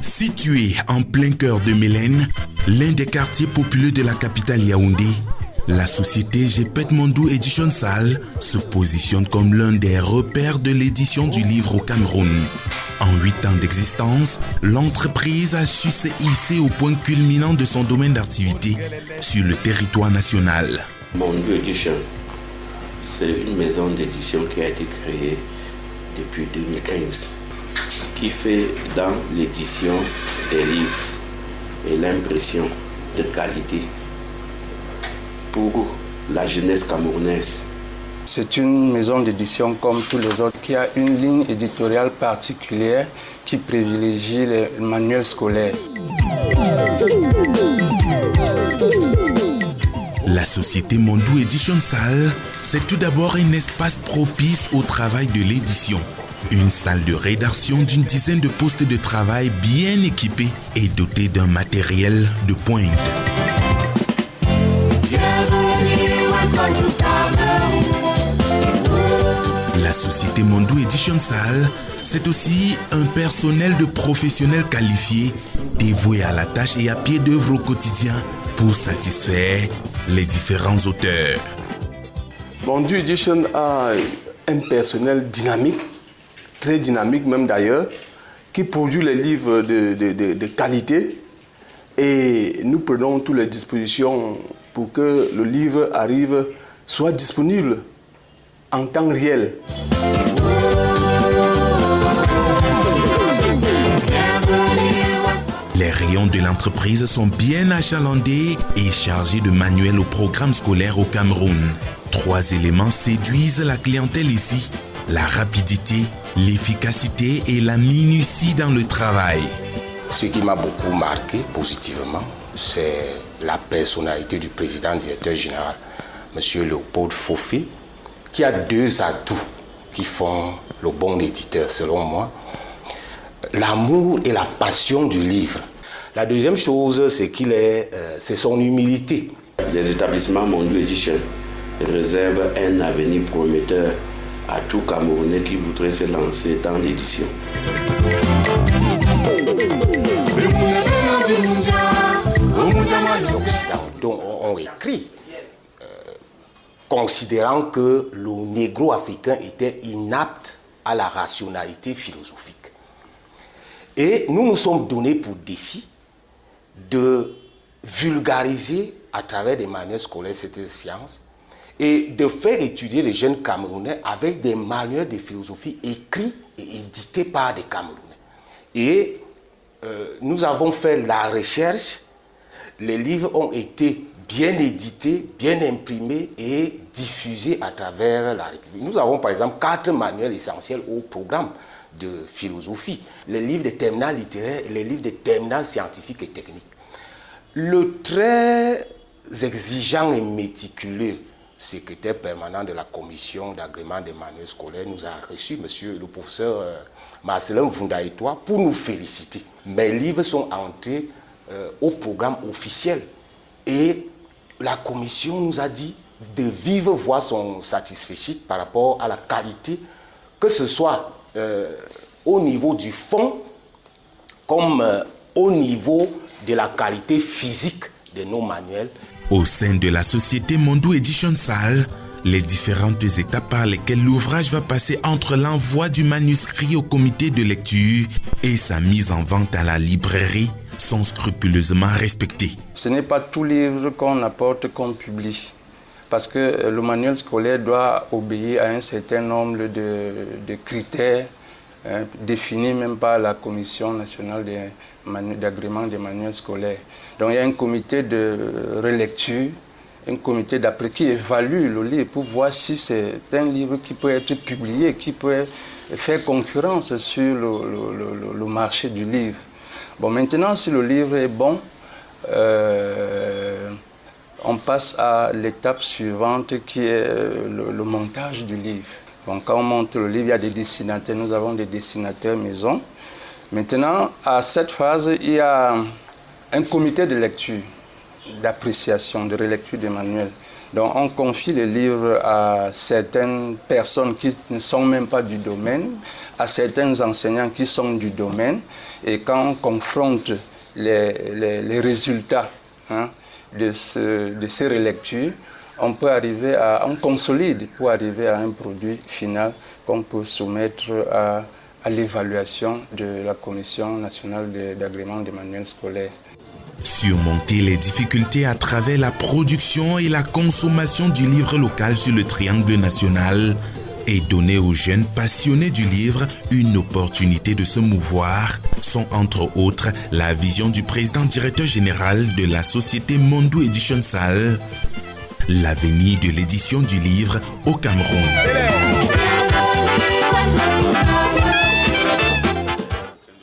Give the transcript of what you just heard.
Situé en plein cœur de Mélène, l'un des quartiers populeux de la capitale Yaoundé, la société Gepet Mondou Edition Sall se positionne comme l'un des repères de l'édition du livre au Cameroun. En 8 ans d'existence, l'entreprise a su se hisser au point culminant de son domaine d'activité sur le territoire national. Mondou Edition, c'est une maison d'édition qui a été créée depuis 2015, qui fait dans l'édition des livres et l'impression de qualité pour la jeunesse camerounaise. C'est une maison d'édition comme tous les autres qui a une ligne éditoriale particulière qui privilégie les manuels scolaires. La société Mondou Edition Sall, c'est tout d'abord un espace propice au travail de l'édition. Une salle de rédaction d'une dizaine de postes de travail bien équipés et dotée d'un matériel de pointe. La société Mondou Edition Sall, c'est aussi un personnel de professionnels qualifiés, dévoués à la tâche et à pied d'œuvre au quotidien pour satisfaire les différents auteurs. Mondou Edition a un personnel dynamique, très dynamique même d'ailleurs, qui produit les livres de qualité et nous prenons toutes les dispositions pour que le livre soit disponible en temps réel. Les rayons de l'entreprise sont bien achalandés et chargés de manuels au programme scolaire au Cameroun. 3 éléments séduisent la clientèle ici: la rapidité, l'efficacité et la minutie dans le travail. Ce qui m'a beaucoup marqué positivement, c'est la personnalité du président directeur général, M. Léopold Fofé, qui a 2 atouts qui font le bon éditeur, selon moi. L'amour et la passion du livre. La deuxième chose, c'est son humilité. Les établissements Mondou Edition réservent un avenir prometteur à tout Camerounais qui voudrait se lancer dans l'édition. Les Occidentaux ont écrit considérant que le négro-africain était inapte à la rationalité philosophique. Et nous nous sommes donnés pour défi de vulgariser à travers des manuels scolaires cette science et de faire étudier les jeunes Camerounais avec des manuels de philosophie écrits et édités par des Camerounais. Et nous avons fait la recherche, les livres ont été bien édités, bien imprimés et diffusés à travers la République. Nous avons par exemple 4 manuels essentiels au programme de philosophie, les livres de terminale littéraire et les livres de terminale scientifique et technique. Le très exigeant et méticuleux secrétaire permanent de la commission d'agrément des manuels scolaires nous a reçu, monsieur le professeur Marcelin Vundaïtois, pour nous féliciter. Mes livres sont entrés au programme officiel et la commission nous a dit de vive voix son satisfait par rapport à la qualité, que ce soit au niveau du fond comme au niveau de la qualité physique de nos manuels. Au sein de la société Mondou Edition Sall, les différentes étapes par lesquelles l'ouvrage va passer entre l'envoi du manuscrit au comité de lecture et sa mise en vente à la librairie sont scrupuleusement respectées. Ce n'est pas tout livre qu'on apporte qu'on publie, parce que le manuel scolaire doit obéir à un certain nombre de critères définis même par la Commission nationale d'agrément des manuels scolaires. Donc il y a un comité de relecture, un comité d'après qui évalue le livre pour voir si c'est un livre qui peut être publié, qui peut faire concurrence sur le marché du livre. Bon, maintenant, si le livre est bon, on passe à l'étape suivante qui est le montage du livre. Donc, quand on monte le livre, il y a des dessinateurs. Nous avons des dessinateurs maison. Maintenant, à cette phase, il y a un comité de lecture, d'appréciation, de relecture des manuels. Donc on confie les livres à certaines personnes qui ne sont même pas du domaine, à certains enseignants qui sont du domaine. Et quand on confronte les résultats de ces relectures, on consolide pour arriver à un produit final qu'on peut soumettre à l'évaluation de la Commission nationale d'agrément des manuels scolaires. Surmonter les difficultés à travers la production et la consommation du livre local sur le triangle national et donner aux jeunes passionnés du livre une opportunité de se mouvoir sont entre autres la vision du président directeur général de la société Mondou Edition Salle, l'avenir de l'édition du livre au Cameroun.